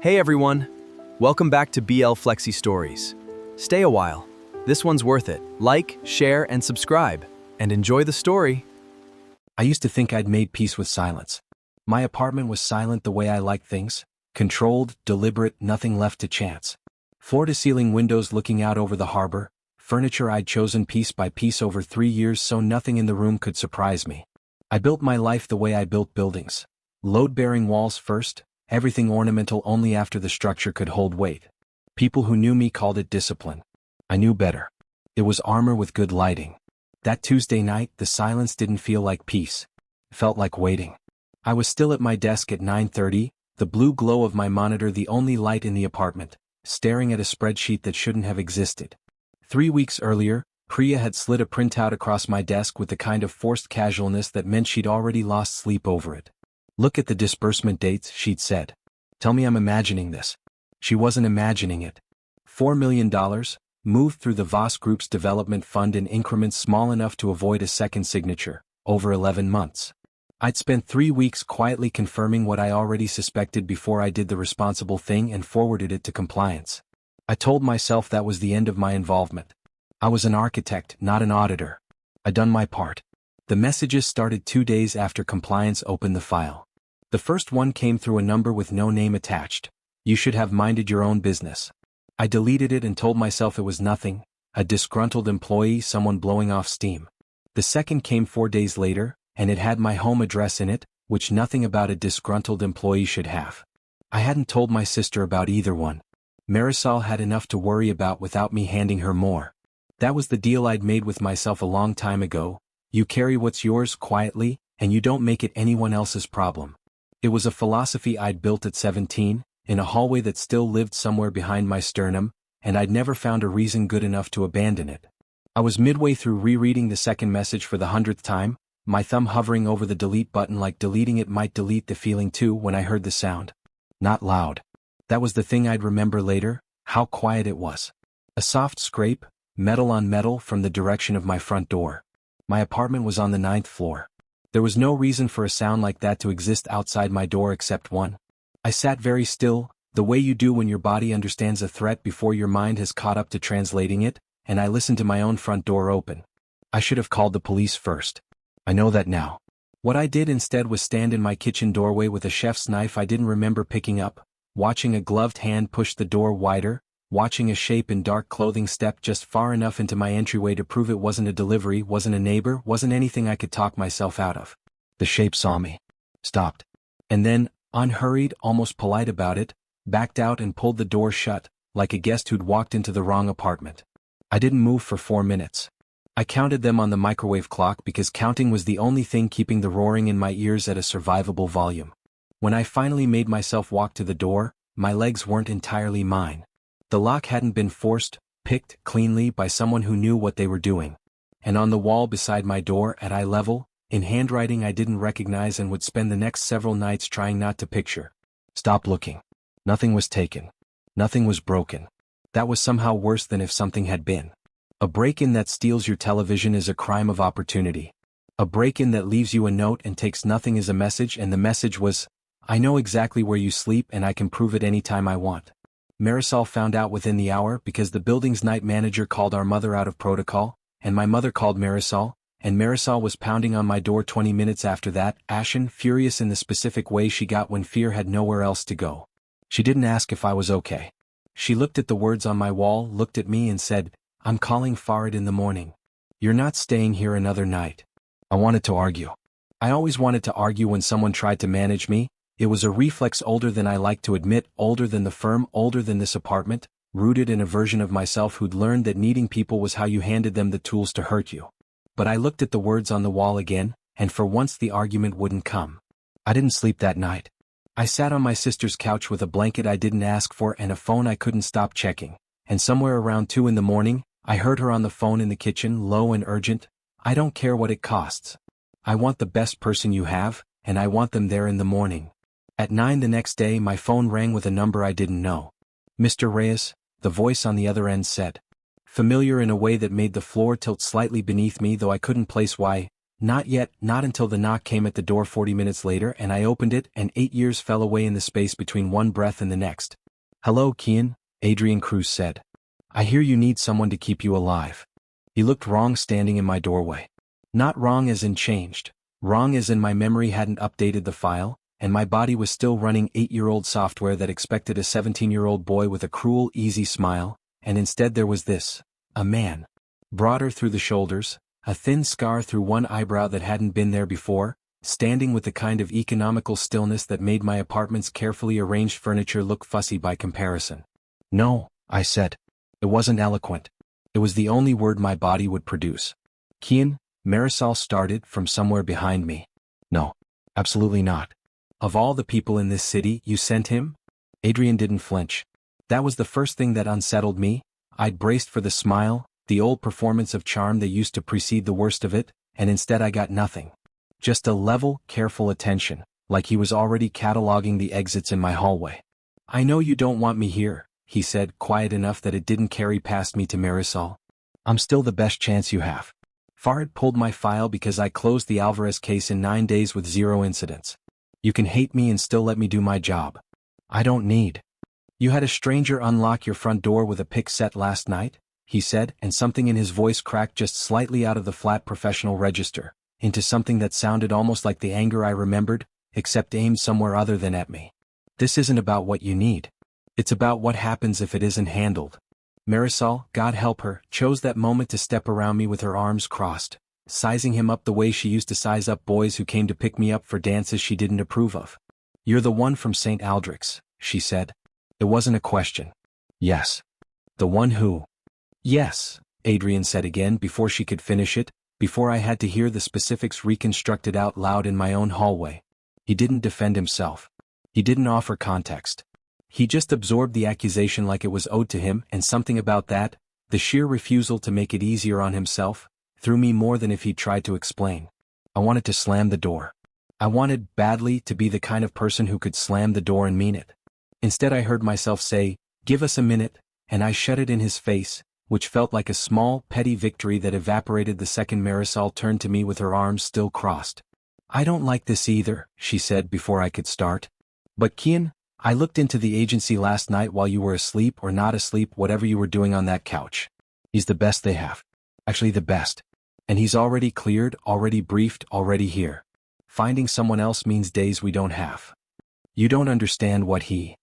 Hey everyone! Welcome back to BL Flexi Stories. Stay a while. This one's worth it. Like, share, and subscribe. And enjoy the story. I used to think I'd made peace with silence. My apartment was silent the way I liked things. Controlled, deliberate, nothing left to chance. Floor-to-ceiling windows looking out over the harbor. Furniture I'd chosen piece by piece over 3 years so nothing in the room could surprise me. I built my life the way I built buildings. Load-bearing walls first. Everything ornamental only after the structure could hold weight. People who knew me called it discipline. I knew better. It was armor with good lighting. That Tuesday night, the silence didn't feel like peace. It felt like waiting. I was still at my desk at 9:30, the blue glow of my monitor the only light in the apartment, staring at a spreadsheet that shouldn't have existed. 3 weeks earlier, Priya had slid a printout across my desk with the kind of forced casualness that meant she'd already lost sleep over it. "Look at the disbursement dates," she'd said. "Tell me I'm imagining this." She wasn't imagining it. $4 million, moved through the Voss Group's development fund in increments small enough to avoid a second signature, over 11 months. I'd spent 3 weeks quietly confirming what I already suspected before I did the responsible thing and forwarded it to compliance. I told myself that was the end of my involvement. I was an architect, not an auditor. I'd done my part. The messages started 2 days after compliance opened the file. The first one came through a number with no name attached. "You should have minded your own business." I deleted it and told myself it was nothing, a disgruntled employee, someone blowing off steam. The second came 4 days later, and it had my home address in it, which nothing about a disgruntled employee should have. I hadn't told my sister about either one. Marisol had enough to worry about without me handing her more. That was the deal I'd made with myself a long time ago. You carry what's yours quietly, and you don't make it anyone else's problem. It was a philosophy I'd built at 17, in a hallway that still lived somewhere behind my sternum, and I'd never found a reason good enough to abandon it. I was midway through rereading the second message for the 100th time, my thumb hovering over the delete button like deleting it might delete the feeling too, when I heard the sound. Not loud. That was the thing I'd remember later, how quiet it was. A soft scrape, metal on metal, from the direction of my front door. My apartment was on the 9th floor. There was no reason for a sound like that to exist outside my door except one. I sat very still, the way you do when your body understands a threat before your mind has caught up to translating it, and I listened to my own front door open. I should have called the police first. I know that now. What I did instead was stand in my kitchen doorway with a chef's knife I didn't remember picking up, watching a gloved hand push the door wider, watching a shape in dark clothing step just far enough into my entryway to prove it wasn't a delivery, wasn't a neighbor, wasn't anything I could talk myself out of. The shape saw me. Stopped. And then, unhurried, almost polite about it, backed out and pulled the door shut, like a guest who'd walked into the wrong apartment. I didn't move for 4 minutes. I counted them on the microwave clock because counting was the only thing keeping the roaring in my ears at a survivable volume. When I finally made myself walk to the door, my legs weren't entirely mine. The lock hadn't been forced, picked cleanly by someone who knew what they were doing. And on the wall beside my door at eye level, in handwriting I didn't recognize and would spend the next several nights trying not to picture. "Stop looking. Nothing was taken. Nothing was broken." That was somehow worse than if something had been. A break-in that steals your television is a crime of opportunity. A break-in that leaves you a note and takes nothing is a message, and the message was, "I know exactly where you sleep and I can prove it anytime I want." Marisol found out within the hour because the building's night manager called our mother out of protocol, and my mother called Marisol, and Marisol was pounding on my door 20 minutes after that, ashen, furious in the specific way she got when fear had nowhere else to go. She didn't ask if I was okay. She looked at the words on my wall, looked at me and said, "I'm calling Farid in the morning. You're not staying here another night." I wanted to argue. I always wanted to argue when someone tried to manage me. It was a reflex older than I liked to admit, older than the firm, older than this apartment, rooted in a version of myself who'd learned that needing people was how you handed them the tools to hurt you. But I looked at the words on the wall again, and for once the argument wouldn't come. I didn't sleep that night. I sat on my sister's couch with a blanket I didn't ask for and a phone I couldn't stop checking, and somewhere around 2 in the morning, I heard her on the phone in the kitchen, low and urgent. "I don't care what it costs. I want the best person you have, and I want them there in the morning." At 9 the next day my phone rang with a number I didn't know. "Mr. Reyes," the voice on the other end said. Familiar in a way that made the floor tilt slightly beneath me, though I couldn't place why. Not yet, not until the knock came at the door 40 minutes later and I opened it and 8 years fell away in the space between one breath and the next. "Hello, Kian," Adrian Cruz said. "I hear you need someone to keep you alive." He looked wrong standing in my doorway. Not wrong as in changed, wrong as in my memory hadn't updated the file, and my body was still running 8-year-old software that expected a 17-year-old boy with a cruel, easy smile, and instead there was this. A man. Broader through the shoulders, a thin scar through one eyebrow that hadn't been there before, standing with the kind of economical stillness that made my apartment's carefully arranged furniture look fussy by comparison. "No," I said. It wasn't eloquent. It was the only word my body would produce. "Kian," Marisol started from somewhere behind me. "No. Absolutely not. Of all the people in this city, you sent him?" Adrian didn't flinch. That was the first thing that unsettled me. I'd braced for the smile, the old performance of charm that used to precede the worst of it, and instead I got nothing. Just a level, careful attention, like he was already cataloging the exits in my hallway. "I know you don't want me here," he said, quiet enough that it didn't carry past me to Marisol. "I'm still the best chance you have." Farid pulled my file because I closed the Alvarez case in 9 days with 0 incidents. "You can hate me and still let me do my job. I don't need." "You had a stranger unlock your front door with a pick set last night?" he said, and something in his voice cracked just slightly out of the flat professional register, into something that sounded almost like the anger I remembered, except aimed somewhere other than at me. "This isn't about what you need. It's about what happens if it isn't handled." Marisol, God help her, chose that moment to step around me with her arms crossed, sizing him up the way she used to size up boys who came to pick me up for dances she didn't approve of. "You're the one from St. Aldrich's," she said. It wasn't a question. "Yes." "The one who?" "Yes," Adrian said again before she could finish it, before I had to hear the specifics reconstructed out loud in my own hallway. He didn't defend himself. He didn't offer context. He just absorbed the accusation like it was owed to him, and something about that, the sheer refusal to make it easier on himself, threw me more than if he'd tried to explain. I wanted to slam the door. I wanted, badly, to be the kind of person who could slam the door and mean it. Instead I heard myself say, "Give us a minute," and I shut it in his face, which felt like a small, petty victory that evaporated the second Marisol turned to me with her arms still crossed. "I don't like this either," she said before I could start. "But Kian, I looked into the agency last night while you were asleep or not asleep, whatever you were doing on that couch. He's the best they have. Actually the best. And he's already cleared, already briefed, already here. Finding someone else means days we don't have. You don't understand what he—"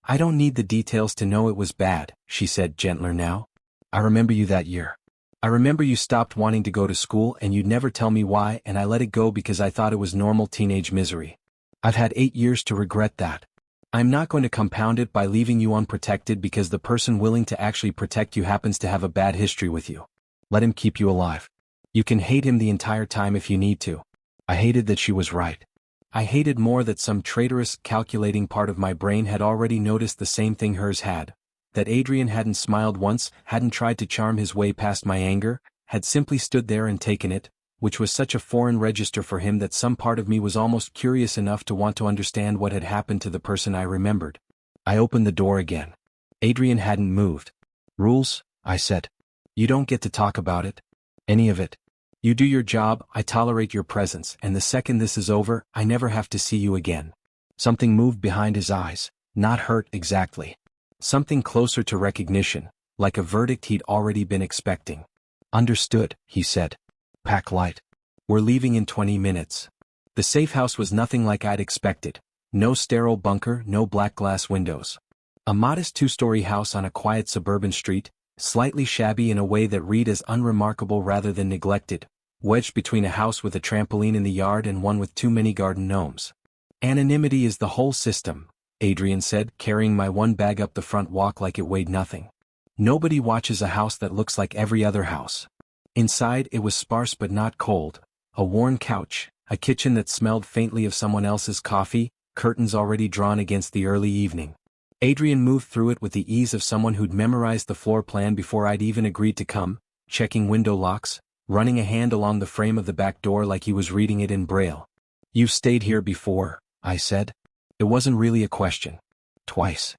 "I don't need the details to know it was bad," she said gentler now. "I remember you that year. I remember you stopped wanting to go to school and you'd never tell me why, and I let it go because I thought it was normal teenage misery. I've had 8 years to regret that. I'm not going to compound it by leaving you unprotected because the person willing to actually protect you happens to have a bad history with you. Let him keep you alive. You can hate him the entire time if you need to." I hated that she was right. I hated more that some traitorous, calculating part of my brain had already noticed the same thing hers had. That Adrian hadn't smiled once, hadn't tried to charm his way past my anger, had simply stood there and taken it, which was such a foreign register for him that some part of me was almost curious enough to want to understand what had happened to the person I remembered. I opened the door again. Adrian hadn't moved. "Rules," I said. "You don't get to talk about it. Any of it. You do your job, I tolerate your presence, and the second this is over, I never have to see you again." Something moved behind his eyes, not hurt exactly. Something closer to recognition, like a verdict he'd already been expecting. "Understood," he said. "Pack light. We're leaving in 20 minutes. The safehouse was nothing like I'd expected. No sterile bunker, no black glass windows. A modest 2-story house on a quiet suburban street, slightly shabby in a way that read as unremarkable rather than neglected, wedged between a house with a trampoline in the yard and one with too many garden gnomes. "Anonymity is the whole system," Adrian said, carrying my one bag up the front walk like it weighed nothing. "Nobody watches a house that looks like every other house." Inside it was sparse but not cold, a worn couch, a kitchen that smelled faintly of someone else's coffee, curtains already drawn against the early evening. Adrian moved through it with the ease of someone who'd memorized the floor plan before I'd even agreed to come, checking window locks, running a hand along the frame of the back door like he was reading it in Braille. "You've stayed here before," I said. It wasn't really a question. "Twice."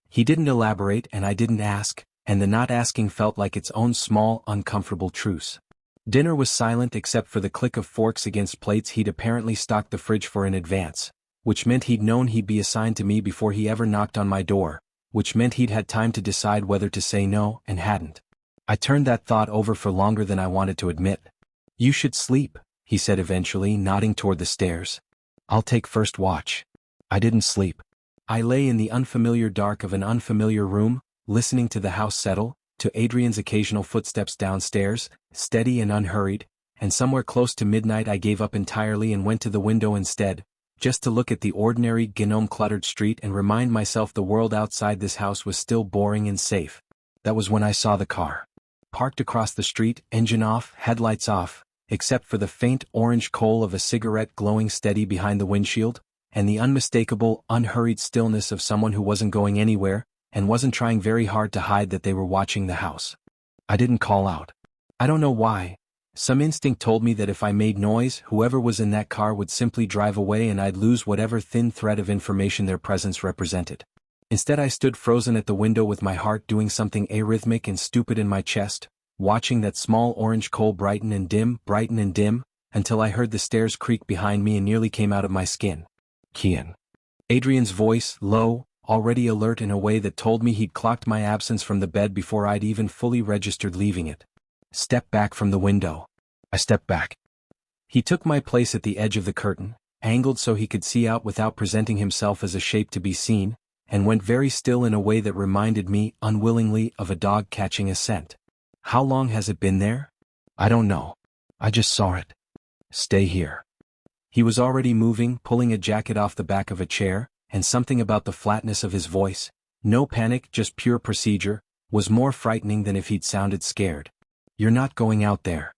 He didn't elaborate and I didn't ask, and the not asking felt like its own small, uncomfortable truce. Dinner was silent except for the click of forks against plates. He'd apparently stocked the fridge for in advance, which meant he'd known he'd be assigned to me before he ever knocked on my door, which meant he'd had time to decide whether to say no, and hadn't. I turned that thought over for longer than I wanted to admit. "You should sleep," he said eventually, nodding toward the stairs. "I'll take first watch." I didn't sleep. I lay in the unfamiliar dark of an unfamiliar room, listening to the house settle, to Adrian's occasional footsteps downstairs, steady and unhurried, and somewhere close to midnight I gave up entirely and went to the window instead, just to look at the ordinary gnome-cluttered street and remind myself the world outside this house was still boring and safe. That was when I saw the car. Parked across the street, engine off, headlights off, except for the faint orange coal of a cigarette glowing steady behind the windshield, and the unmistakable, unhurried stillness of someone who wasn't going anywhere, and wasn't trying very hard to hide that they were watching the house. I didn't call out. I don't know why. Some instinct told me that if I made noise, whoever was in that car would simply drive away and I'd lose whatever thin thread of information their presence represented. Instead I stood frozen at the window with my heart doing something arrhythmic and stupid in my chest, watching that small orange coal brighten and dim, until I heard the stairs creak behind me and nearly came out of my skin. "Kian." Adrian's voice, low, already alert in a way that told me he'd clocked my absence from the bed before I'd even fully registered leaving it. "Step back from the window." I stepped back. He took my place at the edge of the curtain, angled so he could see out without presenting himself as a shape to be seen, and went very still in a way that reminded me, unwillingly, of a dog catching a scent. "How long has it been there?" "I don't know. I just saw it." "Stay here." He was already moving, pulling a jacket off the back of a chair, and something about the flatness of his voice, no panic, just pure procedure, was more frightening than if he'd sounded scared. "You're not going out there."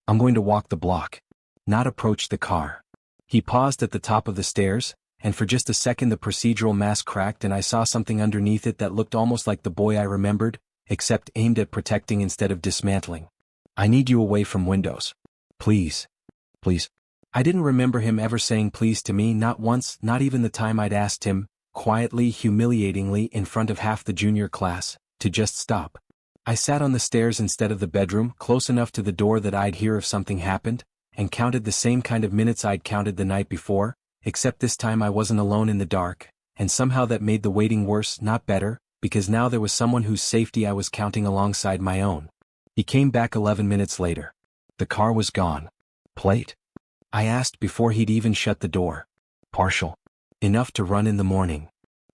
"I'm going to walk the block. Not approach the car." He paused at the top of the stairs, and for just a second the procedural mask cracked and I saw something underneath it that looked almost like the boy I remembered, except aimed at protecting instead of dismantling. "I need you away from windows. Please. Please." I didn't remember him ever saying please to me, not once, not even the time I'd asked him, quietly, humiliatingly, in front of half the junior class, to just stop. I sat on the stairs instead of the bedroom, close enough to the door that I'd hear if something happened, and counted the same kind of minutes I'd counted the night before, except this time I wasn't alone in the dark, and somehow that made the waiting worse, not better, because now there was someone whose safety I was counting alongside my own. He came back 11 minutes later. The car was gone. "Plate?" I asked before he'd even shut the door. "Partial. Enough to run in the morning."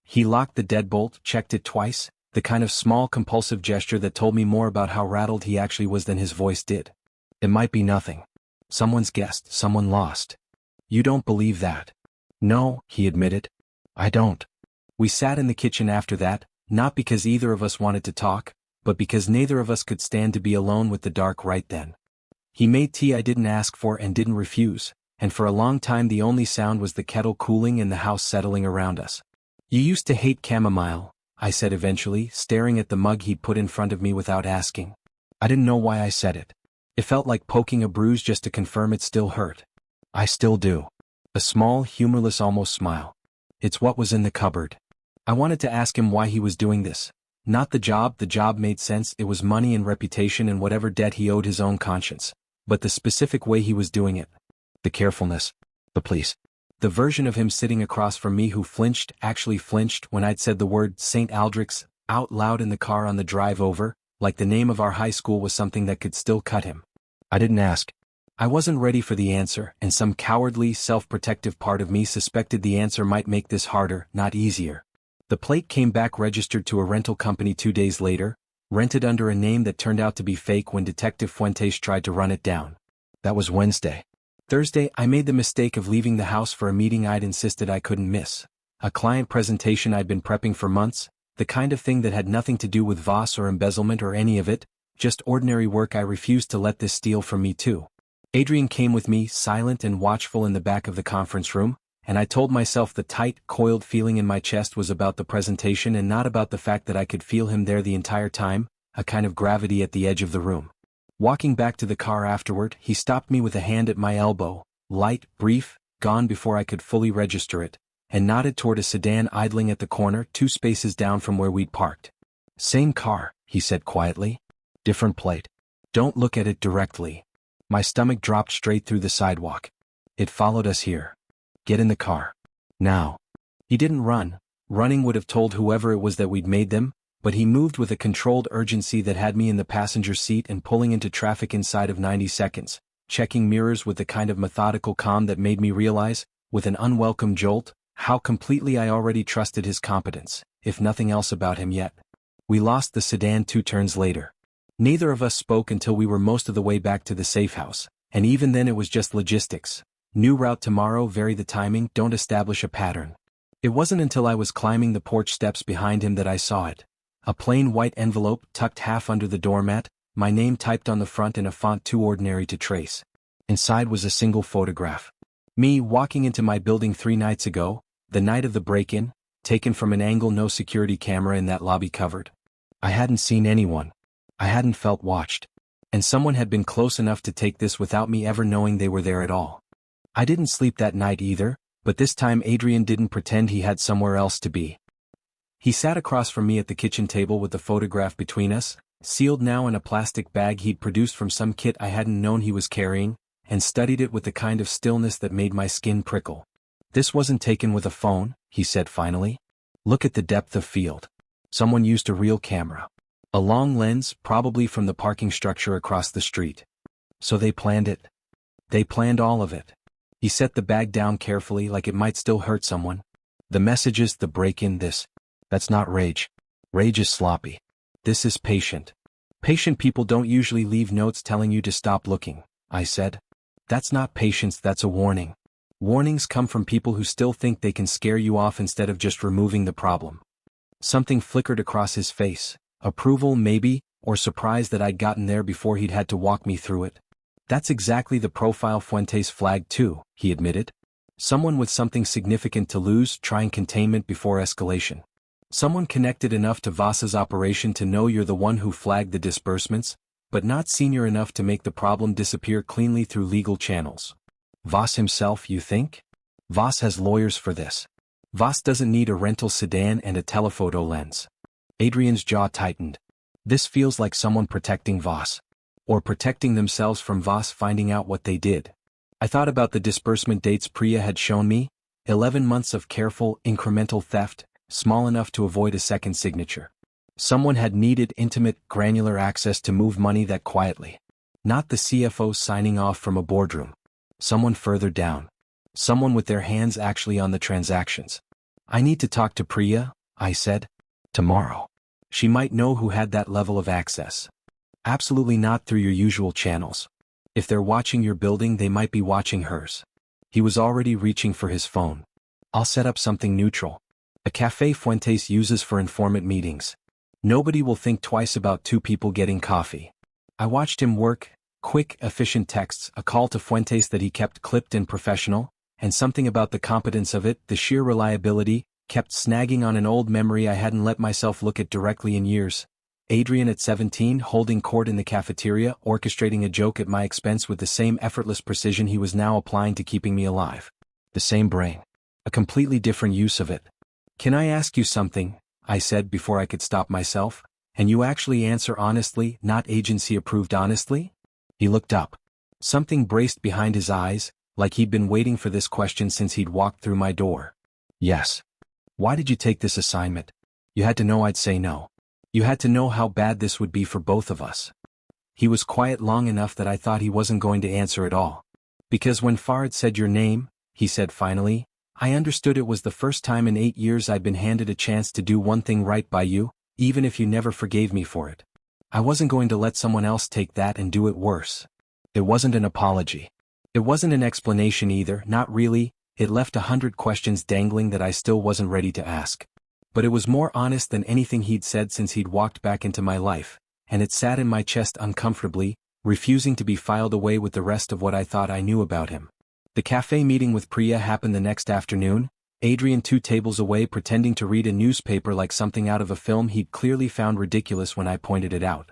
He locked the deadbolt, checked it twice, the kind of small compulsive gesture that told me more about how rattled he actually was than his voice did. "It might be nothing. Someone's guessed, someone lost." "You don't believe that?" "No," he admitted. "I don't." We sat in the kitchen after that, not because either of us wanted to talk, but because neither of us could stand to be alone with the dark right then. He made tea I didn't ask for and didn't refuse, and for a long time the only sound was the kettle cooling and the house settling around us. "You used to hate chamomile," I said eventually, staring at the mug he'd put in front of me without asking. I didn't know why I said it. It felt like poking a bruise just to confirm it still hurt. "I still do." A small, humorless almost smile. "It's what was in the cupboard." I wanted to ask him why he was doing this. Not the job made sense, it was money and reputation and whatever debt he owed his own conscience. But the specific way he was doing it. The carefulness. The police. The version of him sitting across from me who actually flinched when I'd said the word St. Aldrich's out loud in the car on the drive over, like the name of our high school was something that could still cut him. I didn't ask. I wasn't ready for the answer, and some cowardly, self-protective part of me suspected the answer might make this harder, not easier. The plate came back registered to a rental company 2 days later, rented under a name that turned out to be fake when Detective Fuentes tried to run it down. That was Wednesday. Thursday, I made the mistake of leaving the house for a meeting I'd insisted I couldn't miss. A client presentation I'd been prepping for months, the kind of thing that had nothing to do with Voss or embezzlement or any of it, just ordinary work. I refused to let this steal from me too. Adrian came with me, silent and watchful, in the back of the conference room, and I told myself the tight, coiled feeling in my chest was about the presentation and not about the fact that I could feel him there the entire time, a kind of gravity at the edge of the room. Walking back to the car afterward, he stopped me with a hand at my elbow, light, brief, gone before I could fully register it, and nodded toward a sedan idling at the corner 2 spaces down from where we'd parked. "Same car," he said quietly. "Different plate. Don't look at it directly." My stomach dropped straight through the sidewalk. It followed us here. Get in the car. Now. He didn't run. Running would have told whoever it was that we'd made them, but he moved with a controlled urgency that had me in the passenger seat and pulling into traffic inside of 90 seconds, checking mirrors with the kind of methodical calm that made me realize, with an unwelcome jolt, how completely I already trusted his competence, if nothing else about him yet. We lost the sedan 2 turns later. Neither of us spoke until we were most of the way back to the safehouse, and even then it was just logistics. New route tomorrow, vary the timing, don't establish a pattern. It wasn't until I was climbing the porch steps behind him that I saw it. A plain white envelope tucked half under the doormat, my name typed on the front in a font too ordinary to trace. Inside was a single photograph. Me walking into my building 3 nights ago, the night of the break-in, taken from an angle no security camera in that lobby covered. I hadn't seen anyone. I hadn't felt watched. And someone had been close enough to take this without me ever knowing they were there at all. I didn't sleep that night either, but this time Adrian didn't pretend he had somewhere else to be. He sat across from me at the kitchen table with the photograph between us, sealed now in a plastic bag he'd produced from some kit I hadn't known he was carrying, and studied it with the kind of stillness that made my skin prickle. This wasn't taken with a phone, he said finally. Look at the depth of field. Someone used a real camera. A long lens, probably from the parking structure across the street. So they planned it. They planned all of it. He set the bag down carefully like it might still hurt someone. The messages, the break-in, this. That's not rage. Rage is sloppy. This is patient. Patient people don't usually leave notes telling you to stop looking, I said. That's not patience, that's a warning. Warnings come from people who still think they can scare you off instead of just removing the problem. Something flickered across his face. Approval, maybe, or surprise that I'd gotten there before he'd had to walk me through it. That's exactly the profile Fuentes flagged too, he admitted. Someone with something significant to lose, trying containment before escalation. Someone connected enough to Voss's operation to know you're the one who flagged the disbursements, but not senior enough to make the problem disappear cleanly through legal channels. Voss himself, you think? Voss has lawyers for this. Voss doesn't need a rental sedan and a telephoto lens. Adrian's jaw tightened. This feels like someone protecting Voss. Or protecting themselves from Voss finding out what they did. I thought about the disbursement dates Priya had shown me, 11 months of careful, incremental theft, small enough to avoid a second signature. Someone had needed intimate, granular access to move money that quietly. Not the CFO signing off from a boardroom. Someone further down. Someone with their hands actually on the transactions. I need to talk to Priya, I said. Tomorrow. She might know who had that level of access. Absolutely not through your usual channels. If they're watching your building, they might be watching hers. He was already reaching for his phone. I'll set up something neutral. A cafe Fuentes uses for informant meetings. Nobody will think twice about 2 people getting coffee. I watched him work, quick, efficient texts, a call to Fuentes that he kept clipped and professional, and something about the competence of it, the sheer reliability, kept snagging on an old memory I hadn't let myself look at directly in years. Adrian at 17 holding court in the cafeteria, orchestrating a joke at my expense with the same effortless precision he was now applying to keeping me alive. The same brain. A completely different use of it. Can I ask you something? I said before I could stop myself, and you actually answer honestly, not agency-approved honestly? He looked up. Something braced behind his eyes, like he'd been waiting for this question since he'd walked through my door. Yes. Why did you take this assignment? You had to know I'd say no. You had to know how bad this would be for both of us. He was quiet long enough that I thought he wasn't going to answer at all. Because when Farid said your name, he said finally, I understood it was the first time in 8 years I'd been handed a chance to do one thing right by you, even if you never forgave me for it. I wasn't going to let someone else take that and do it worse. It wasn't an apology. It wasn't an explanation either, not really. It left 100 questions dangling that I still wasn't ready to ask. But it was more honest than anything he'd said since he'd walked back into my life, and it sat in my chest uncomfortably, refusing to be filed away with the rest of what I thought I knew about him. The cafe meeting with Priya happened the next afternoon, Adrian 2 tables away pretending to read a newspaper like something out of a film he'd clearly found ridiculous when I pointed it out.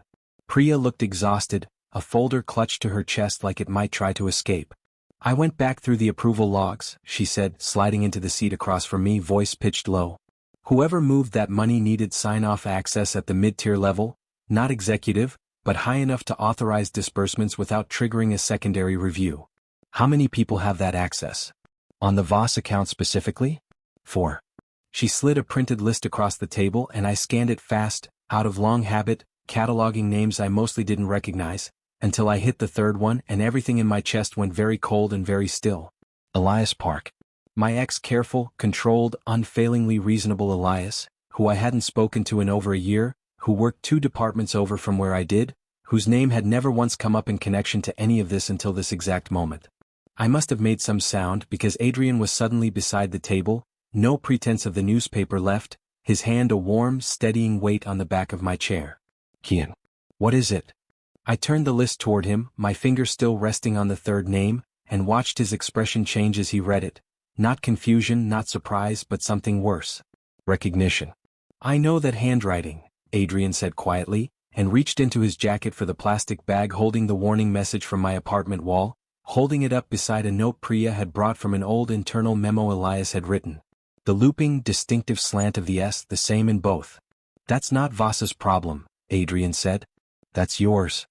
Priya looked exhausted, a folder clutched to her chest like it might try to escape. I went back through the approval logs, she said, sliding into the seat across from me, voice pitched low. Whoever moved that money needed sign-off access at the mid-tier level, not executive, but high enough to authorize disbursements without triggering a secondary review. How many people have that access? On the Voss account specifically? 4. She slid a printed list across the table and I scanned it fast, out of long habit, cataloging names I mostly didn't recognize, until I hit the third one and everything in my chest went very cold and very still. Elias Park. My ex-careful, controlled, unfailingly reasonable Elias, who I hadn't spoken to in over a year, who worked 2 departments over from where I did, whose name had never once come up in connection to any of this until this exact moment. I must have made some sound because Adrian was suddenly beside the table, no pretense of the newspaper left, his hand a warm, steadying weight on the back of my chair. Kian. What is it? I turned the list toward him, my finger still resting on the third name, and watched his expression change as he read it. Not confusion, not surprise, but something worse. Recognition. I know that handwriting, Adrian said quietly, and reached into his jacket for the plastic bag holding the warning message from my apartment wall, holding it up beside a note Priya had brought from an old internal memo Elias had written. The looping, distinctive slant of the S the same in both. That's not Voss's problem, Adrian said. That's yours.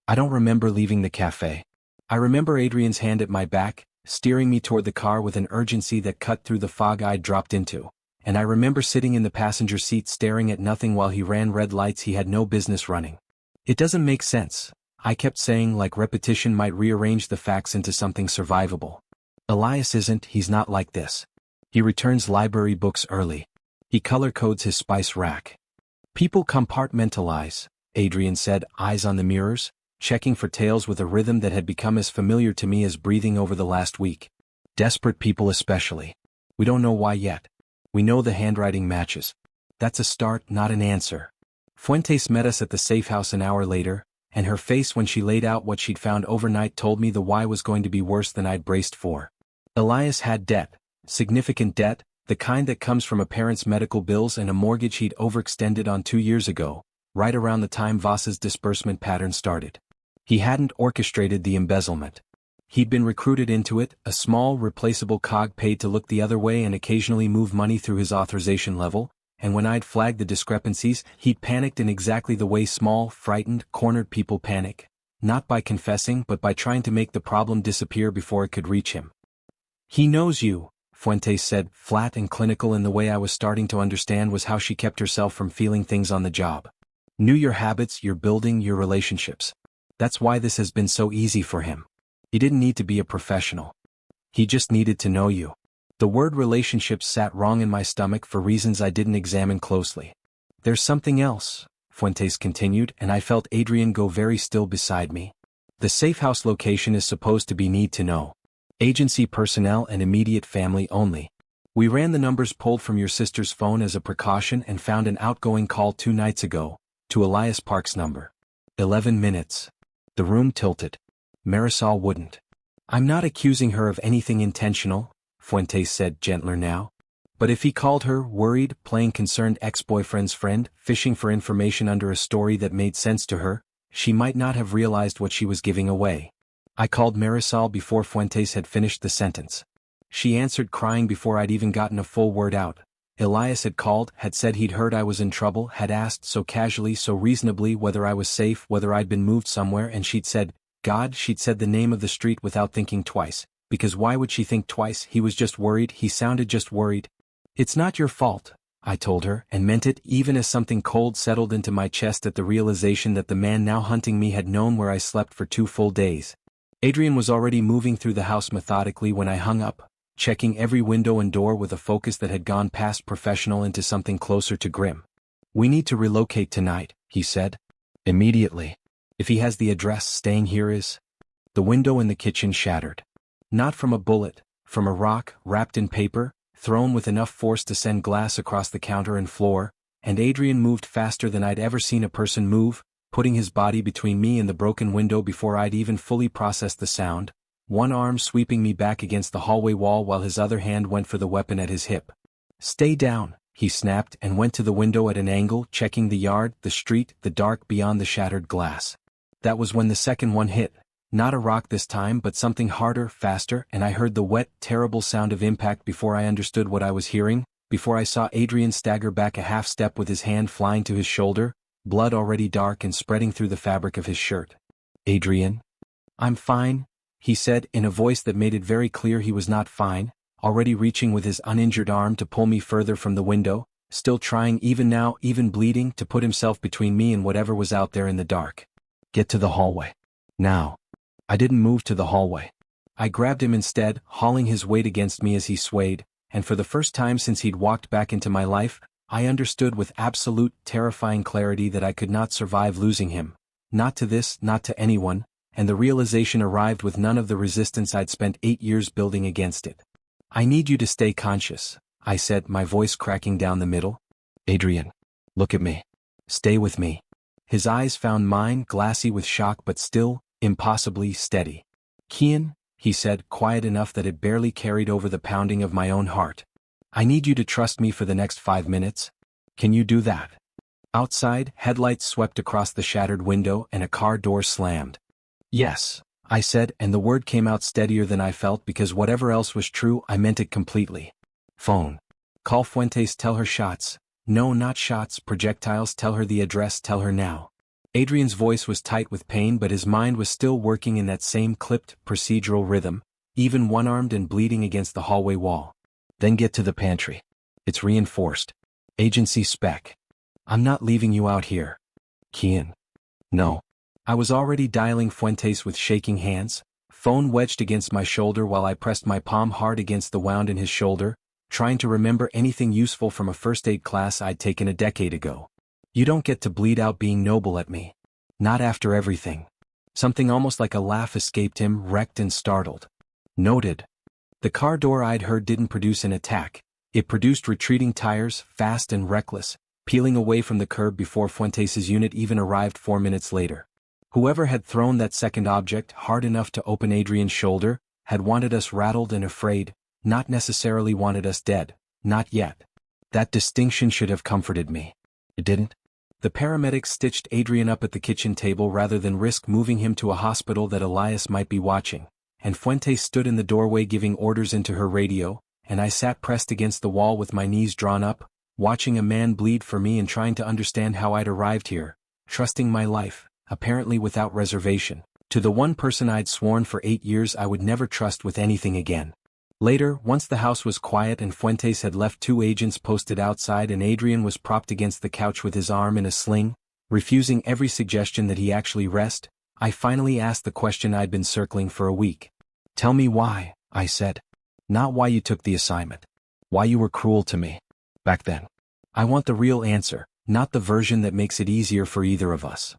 I don't remember leaving the cafe. I remember Adrian's hand at my back, steering me toward the car with an urgency that cut through the fog I'd dropped into, and I remember sitting in the passenger seat staring at nothing while he ran red lights he had no business running. It doesn't make sense, I kept saying, like repetition might rearrange the facts into something survivable. Elias isn't, he's not like this. He returns library books early. He color codes his spice rack. People compartmentalize, Adrian said, eyes on the mirrors, checking for tails with a rhythm that had become as familiar to me as breathing over the last week. Desperate people especially. We don't know why yet. We know the handwriting matches. That's a start, not an answer. Fuentes met us at the safehouse an hour later, and her face when she laid out what she'd found overnight told me the why was going to be worse than I'd braced for. Elias had debt, significant debt, the kind that comes from a parent's medical bills and a mortgage he'd overextended on 2 years ago, right around the time Voss's disbursement pattern started. He hadn't orchestrated the embezzlement. He'd been recruited into it, a small, replaceable cog paid to look the other way and occasionally move money through his authorization level, and when I'd flagged the discrepancies, he'd panicked in exactly the way small, frightened, cornered people panic, not by confessing but by trying to make the problem disappear before it could reach him. He knows you, Fuentes said, flat and clinical in the way I was starting to understand was how she kept herself from feeling things on the job. Knew your habits, your building, your relationships. That's why this has been so easy for him. He didn't need to be a professional. He just needed to know you. The word relationships sat wrong in my stomach for reasons I didn't examine closely. There's something else, Fuentes continued, and I felt Adrian go very still beside me. The safehouse location is supposed to be need to know. Agency personnel and immediate family only. We ran the numbers pulled from your sister's phone as a precaution and found an outgoing call 2 nights ago, to Elias Park's number. 11 minutes. The room tilted. Marisol wouldn't. I'm not accusing her of anything intentional, Fuentes said, gentler now. But if he called her, worried, playing concerned ex-boyfriend's friend, fishing for information under a story that made sense to her, she might not have realized what she was giving away. I called Marisol before Fuentes had finished the sentence. She answered crying before I'd even gotten a full word out. Elias had called, had said he'd heard I was in trouble, had asked so casually, so reasonably whether I was safe, whether I'd been moved somewhere, and she'd said, God, she'd said the name of the street without thinking twice, because why would she think twice? He was just worried, he sounded just worried. It's not your fault, I told her, and meant it even as something cold settled into my chest at the realization that the man now hunting me had known where I slept for 2 full days. Adrian was already moving through the house methodically when I hung up, checking every window and door with a focus that had gone past professional into something closer to grim. We need to relocate tonight, he said. Immediately. If he has the address, staying here is. The window in the kitchen shattered. Not from a bullet, from a rock, wrapped in paper, thrown with enough force to send glass across the counter and floor, and Adrian moved faster than I'd ever seen a person move, putting his body between me and the broken window before I'd even fully processed the sound, one arm sweeping me back against the hallway wall while his other hand went for the weapon at his hip. Stay down, he snapped and went to the window at an angle, checking the yard, the street, the dark beyond the shattered glass. That was when the second one hit. Not a rock this time, but something harder, faster, and I heard the wet, terrible sound of impact before I understood what I was hearing, before I saw Adrian stagger back a half step with his hand flying to his shoulder, blood already dark and spreading through the fabric of his shirt. "Adrian?" "I'm fine," he said in a voice that made it very clear he was not fine, already reaching with his uninjured arm to pull me further from the window, still trying even now, even bleeding, to put himself between me and whatever was out there in the dark. "Get to the hallway. Now." I didn't move to the hallway. I grabbed him instead, hauling his weight against me as he swayed, and for the first time since he'd walked back into my life, I understood with absolute, terrifying clarity that I could not survive losing him. Not to this, not to anyone, and the realization arrived with none of the resistance I'd spent 8 years building against it. "I need you to stay conscious," I said, my voice cracking down the middle. "Adrian, look at me. Stay with me." His eyes found mine, glassy with shock but still, impossibly steady. "Kian," he said, quiet enough that it barely carried over the pounding of my own heart. "I need you to trust me for the next 5 minutes. Can you do that?" Outside, headlights swept across the shattered window and a car door slammed. "Yes," I said, and the word came out steadier than I felt because whatever else was true, I meant it completely. "Phone. Call Fuentes, tell her shots. No, not shots, projectiles, tell her the address, tell her now." Adrian's voice was tight with pain but his mind was still working in that same clipped, procedural rhythm, even one-armed and bleeding against the hallway wall. "Then get to the pantry. It's reinforced. Agency spec. I'm not leaving you out here. Kian." "No." I was already dialing Fuentes with shaking hands, phone wedged against my shoulder while I pressed my palm hard against the wound in his shoulder, trying to remember anything useful from a first aid class I'd taken a decade ago. "You don't get to bleed out being noble at me. Not after everything." Something almost like a laugh escaped him, wrecked and startled. "Noted." The car door I'd heard didn't produce an attack. It produced retreating tires, fast and reckless, peeling away from the curb before Fuentes' unit even arrived 4 minutes later. Whoever had thrown that second object hard enough to open Adrian's shoulder had wanted us rattled and afraid, not necessarily wanted us dead, not yet. That distinction should have comforted me. It didn't. The paramedics stitched Adrian up at the kitchen table rather than risk moving him to a hospital that Elias might be watching, and Fuentes stood in the doorway giving orders into her radio, and I sat pressed against the wall with my knees drawn up, watching a man bleed for me and trying to understand how I'd arrived here, trusting my life, apparently without reservation, to the one person I'd sworn for 8 years I would never trust with anything again. Later, once the house was quiet and Fuentes had left 2 agents posted outside and Adrian was propped against the couch with his arm in a sling, refusing every suggestion that he actually rest, I finally asked the question I'd been circling for a week. "Tell me why," I said. "Not why you took the assignment. Why you were cruel to me. Back then. I want the real answer, not the version that makes it easier for either of us."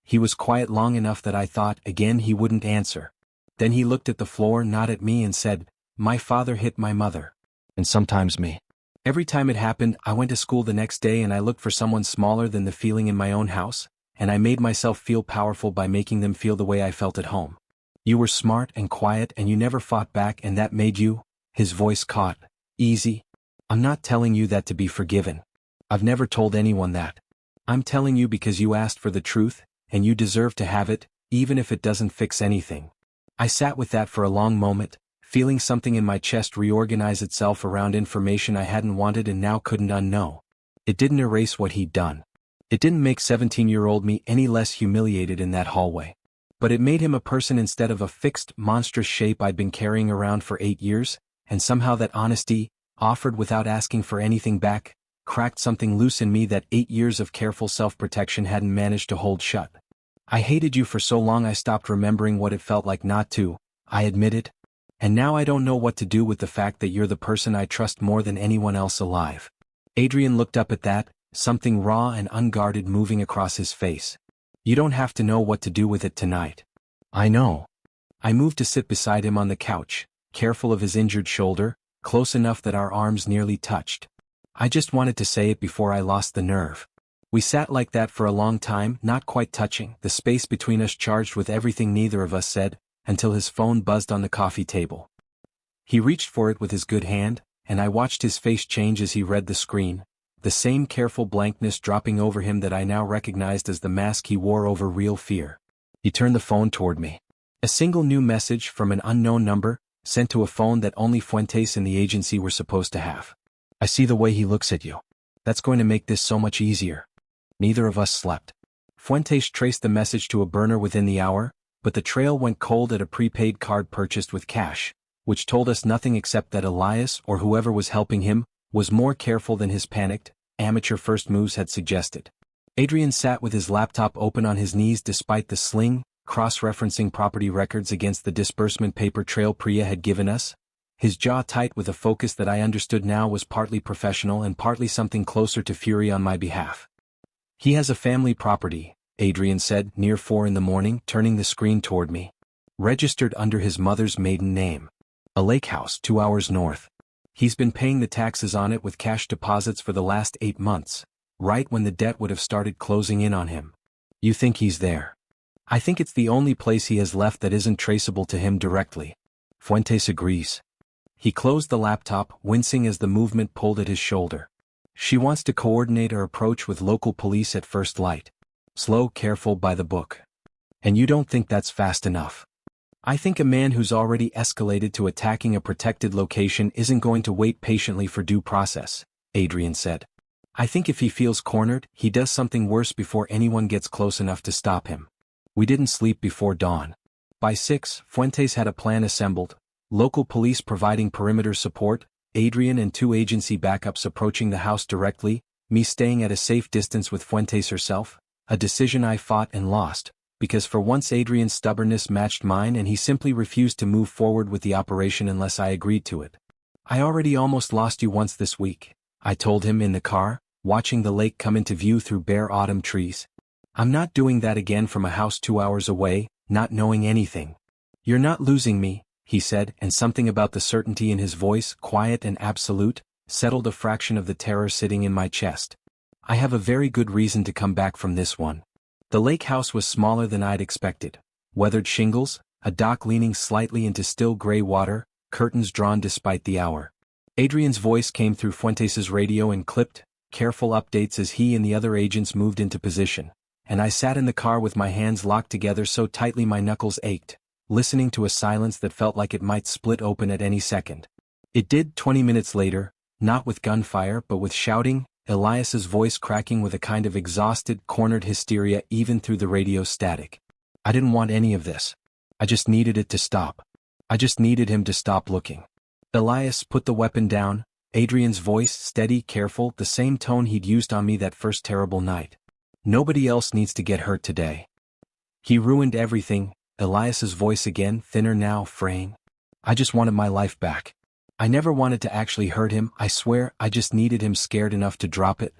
He was quiet long enough that I thought again he wouldn't answer. Then he looked at the floor, not at me, and said, "My father hit my mother. And sometimes me. Every time it happened, I went to school the next day and I looked for someone smaller than the feeling in my own house, and I made myself feel powerful by making them feel the way I felt at home. You were smart and quiet and you never fought back and that made you," his voice caught, "easy. I'm not telling you that to be forgiven. I've never told anyone that. I'm telling you because you asked for the truth, and you deserve to have it, even if it doesn't fix anything." I sat with that for a long moment, feeling something in my chest reorganize itself around information I hadn't wanted and now couldn't unknow. It didn't erase what he'd done. It didn't make 17-year-old me any less humiliated in that hallway. But it made him a person instead of a fixed, monstrous shape I'd been carrying around for 8 years, and somehow that honesty, offered without asking for anything back, cracked something loose in me that 8 years of careful self-protection hadn't managed to hold shut. "I hated you for so long I stopped remembering what it felt like not to," I admitted. "And now I don't know what to do with the fact that you're the person I trust more than anyone else alive." Adrian looked up at that, something raw and unguarded moving across his face. "You don't have to know what to do with it tonight." "I know." I moved to sit beside him on the couch, careful of his injured shoulder, close enough that our arms nearly touched. "I just wanted to say it before I lost the nerve." We sat like that for a long time, not quite touching, the space between us charged with everything neither of us said, until his phone buzzed on the coffee table. He reached for it with his good hand, and I watched his face change as he read the screen, the same careful blankness dropping over him that I now recognized as the mask he wore over real fear. He turned the phone toward me. A single new message from an unknown number, sent to a phone that only Fuentes and the agency were supposed to have. "I see the way he looks at you. That's going to make this so much easier." Neither of us slept. Fuentes traced the message to a burner within the hour, but the trail went cold at a prepaid card purchased with cash, which told us nothing except that Elias, or whoever was helping him, was more careful than his panicked, amateur first moves had suggested. Adrian sat with his laptop open on his knees despite the sling, cross-referencing property records against the disbursement paper trail Priya had given us, his jaw tight with a focus that I understood now was partly professional and partly something closer to fury on my behalf. He has a family property, Adrian said, near 4 a.m, turning the screen toward me. Registered under his mother's maiden name. A lake house 2 hours north. He's been paying the taxes on it with cash deposits for the last 8 months, right when the debt would have started closing in on him. You think he's there? I think it's the only place he has left that isn't traceable to him directly. Fuentes agrees. He closed the laptop, wincing as the movement pulled at his shoulder. She wants to coordinate our approach with local police at first light. Slow, careful, by the book. And you don't think that's fast enough? I think a man who's already escalated to attacking a protected location isn't going to wait patiently for due process, Adrian said. I think if he feels cornered, he does something worse before anyone gets close enough to stop him. We didn't sleep before dawn. By 6, Fuentes had a plan assembled, local police providing perimeter support, Adrian and 2 agency backups approaching the house directly, me staying at a safe distance with Fuentes herself, a decision I fought and lost, because for once Adrian's stubbornness matched mine and he simply refused to move forward with the operation unless I agreed to it. I already almost lost you once this week, I told him in the car, watching the lake come into view through bare autumn trees. I'm not doing that again from a house 2 hours away, not knowing anything. You're not losing me, he said, and something about the certainty in his voice, quiet and absolute, settled a fraction of the terror sitting in my chest. I have a very good reason to come back from this one. The lake house was smaller than I'd expected. Weathered shingles, a dock leaning slightly into still gray water, curtains drawn despite the hour. Adrian's voice came through Fuentes' radio and clipped, careful updates as he and the other agents moved into position, and I sat in the car with my hands locked together so tightly my knuckles ached, listening to a silence that felt like it might split open at any second. It did 20 minutes later, not with gunfire but with shouting, Elias's voice cracking with a kind of exhausted, cornered hysteria even through the radio static. I didn't want any of this. I just needed it to stop. I just needed him to stop looking. Elias put the weapon down, Adrian's voice steady, careful, the same tone he'd used on me that first terrible night. Nobody else needs to get hurt today. He ruined everything, Elias's voice again, thinner now, fraying. I just wanted my life back. I never wanted to actually hurt him, I swear, I just needed him scared enough to drop it.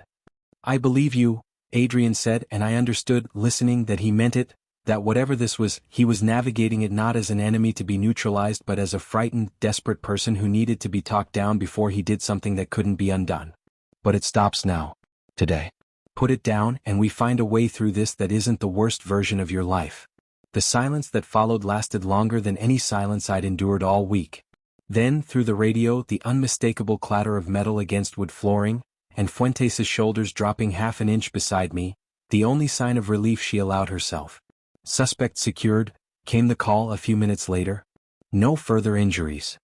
I believe you, Adrian said, and I understood, listening, that he meant it, that whatever this was, he was navigating it not as an enemy to be neutralized but as a frightened, desperate person who needed to be talked down before he did something that couldn't be undone. But it stops now. Today. Put it down, and we find a way through this that isn't the worst version of your life. The silence that followed lasted longer than any silence I'd endured all week. Then, through the radio, the unmistakable clatter of metal against wood flooring, and Fuentes' shoulders dropping half an inch beside me, the only sign of relief she allowed herself. Suspect secured, came the call a few minutes later. No further injuries.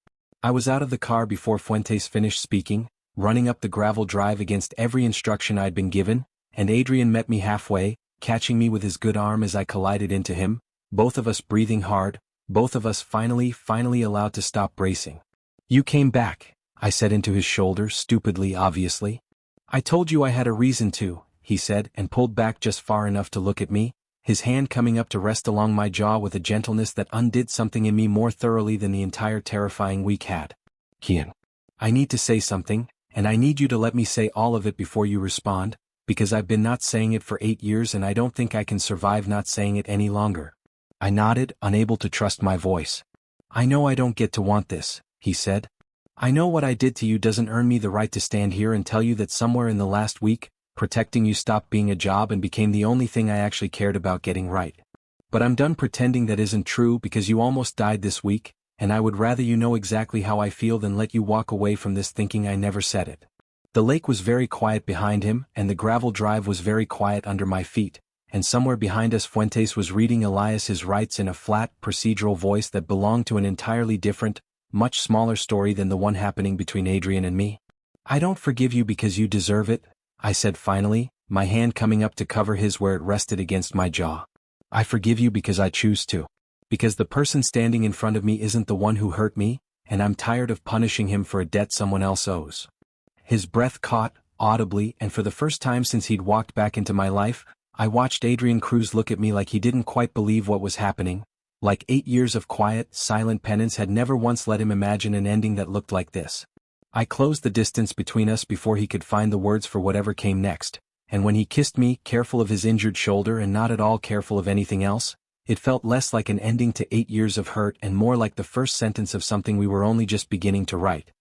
I was out of the car before Fuentes finished speaking, running up the gravel drive against every instruction I'd been given, and Adrian met me halfway, catching me with his good arm as I collided into him, both of us breathing hard, both of us finally allowed to stop bracing. You came back, I said into his shoulder, stupidly obviously. I told you I had a reason to, he said, and pulled back just far enough to look at me, his hand coming up to rest along my jaw with a gentleness that undid something in me more thoroughly than the entire terrifying week had. Kian, I need to say something, and I need you to let me say all of it before you respond, because I've been not saying it for 8 years and I don't think I can survive not saying it any longer. I nodded, unable to trust my voice. I know I don't get to want this, he said. I know what I did to you doesn't earn me the right to stand here and tell you that somewhere in the last week, protecting you stopped being a job and became the only thing I actually cared about getting right. But I'm done pretending that isn't true because you almost died this week, and I would rather you know exactly how I feel than let you walk away from this thinking I never said it. The lake was very quiet behind him, and the gravel drive was very quiet under my feet, and somewhere behind us Fuentes was reading Elias his rights in a flat, procedural voice that belonged to an entirely different, much smaller story than the one happening between Adrian and me. I don't forgive you because you deserve it, I said finally, my hand coming up to cover his where it rested against my jaw. I forgive you because I choose to. Because the person standing in front of me isn't the one who hurt me, and I'm tired of punishing him for a debt someone else owes. His breath caught, audibly, and for the first time since he'd walked back into my life, I watched Adrian Cruz look at me like he didn't quite believe what was happening. Like 8 years of quiet, silent penance had never once let him imagine an ending that looked like this. I closed the distance between us before he could find the words for whatever came next, and when he kissed me, careful of his injured shoulder and not at all careful of anything else, it felt less like an ending to 8 years of hurt and more like the first sentence of something we were only just beginning to write.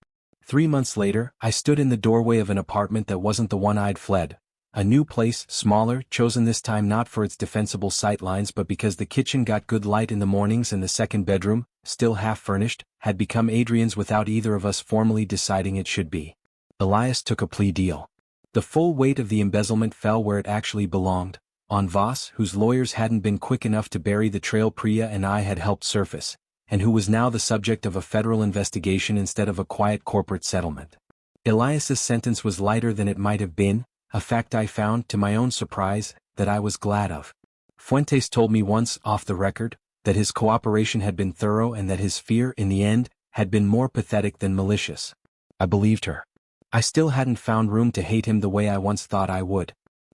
3 months later, I stood in the doorway of an apartment that wasn't the one I'd fled. A new place, smaller, chosen this time not for its defensible sightlines but because the kitchen got good light in the mornings and the second bedroom, still half-furnished, had become Adrian's without either of us formally deciding it should be. Elias took a plea deal. The full weight of the embezzlement fell where it actually belonged, on Voss, whose lawyers hadn't been quick enough to bury the trail Priya and I had helped surface, and who was now the subject of a federal investigation instead of a quiet corporate settlement. Elias's sentence was lighter than it might have been, a fact I found, to my own surprise, that I was glad of. Fuentes told me once, off the record, that his cooperation had been thorough and that his fear, in the end, had been more pathetic than malicious. I believed her. I still hadn't found room to hate him the way I once thought I would.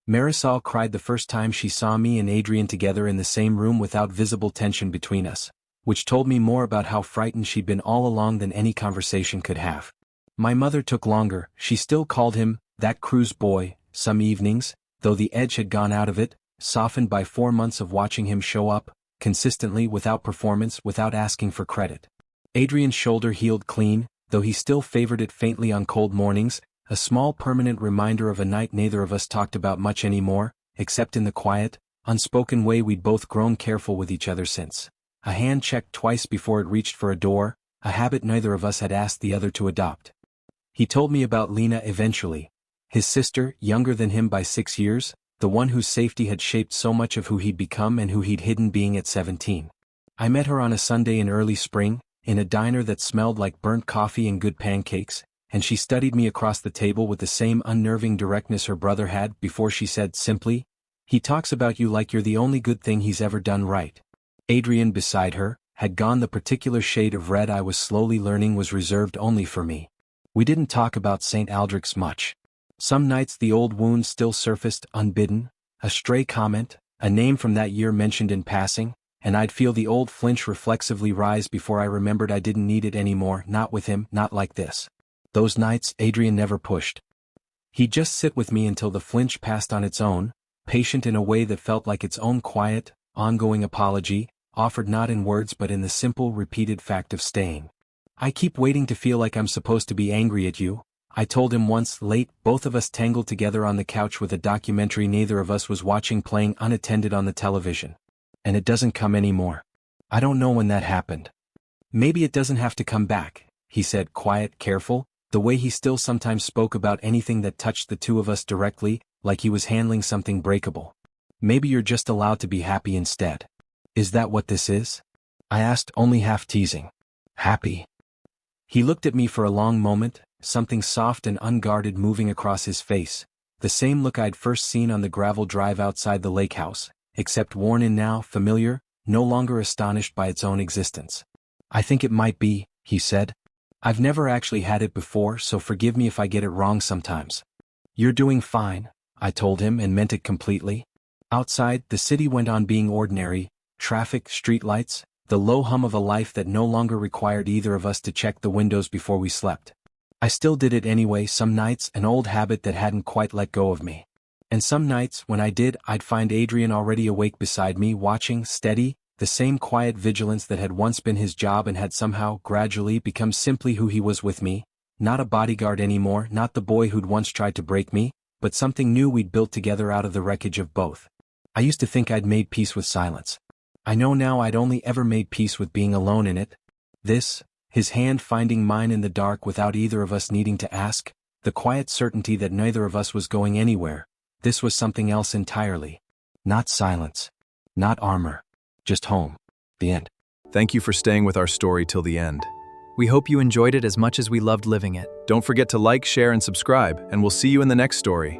Marisol cried the first time she saw me and Adrian together in the same room without visible tension between us, which told me more about how frightened she'd been all along than any conversation could have. My mother took longer. She still called him, that Cruz boy, some evenings, though the edge had gone out of it, softened by 4 months of watching him show up, consistently, without performance, without asking for credit. Adrian's shoulder healed clean, though he still favored it faintly on cold mornings, a small permanent reminder of a night neither of us talked about much anymore, except in the quiet, unspoken way we'd both grown careful with each other since. A hand checked twice before it reached for a door, a habit neither of us had asked the other to adopt. He told me about Lena eventually. His sister, younger than him by 6 years, the one whose safety had shaped so much of who he'd become and who he'd hidden being at 17. I met her on a Sunday in early spring, in a diner that smelled like burnt coffee and good pancakes, and she studied me across the table with the same unnerving directness her brother had before she said simply, "He talks about you like you're the only good thing he's ever done right." Adrian, beside her, had gone the particular shade of red I was slowly learning was reserved only for me. We didn't talk about St. Aldrich's much. Some nights the old wound still surfaced unbidden, a stray comment, a name from that year mentioned in passing, and I'd feel the old flinch reflexively rise before I remembered I didn't need it anymore, not with him, not like this. Those nights Adrian never pushed. He'd just sit with me until the flinch passed on its own, patient in a way that felt like its own quiet, ongoing apology, offered not in words but in the simple, repeated fact of staying. "I keep waiting to feel like I'm supposed to be angry at you," I told him once, late, both of us tangled together on the couch with a documentary neither of us was watching playing unattended on the television. "And it doesn't come anymore. I don't know when that happened." "Maybe it doesn't have to come back," he said, quiet, careful, the way he still sometimes spoke about anything that touched the two of us directly, like he was handling something breakable. "Maybe you're just allowed to be happy instead." "Is that what this is?" I asked, only half teasing. "Happy?" He looked at me for a long moment, something soft and unguarded moving across his face, the same look I'd first seen on the gravel drive outside the lake house, except worn in now, familiar, no longer astonished by its own existence. "I think it might be," he said. "I've never actually had it before, so forgive me if I get it wrong sometimes." "You're doing fine," I told him and meant it completely. Outside, the city went on being ordinary, traffic, streetlights, the low hum of a life that no longer required either of us to check the windows before we slept. I still did it anyway some nights, an old habit that hadn't quite let go of me. And some nights, when I did, I'd find Adrian already awake beside me, watching, steady, the same quiet vigilance that had once been his job and had somehow, gradually, become simply who he was with me, not a bodyguard anymore, not the boy who'd once tried to break me, but something new we'd built together out of the wreckage of both. I used to think I'd made peace with silence. I know now I'd only ever made peace with being alone in it. This, his hand finding mine in the dark without either of us needing to ask, the quiet certainty that neither of us was going anywhere, this was something else entirely. Not silence. Not armor. Just home. The end. Thank you for staying with our story till the end. We hope you enjoyed it as much as we loved living it. Don't forget to like, share, and subscribe, and we'll see you in the next story.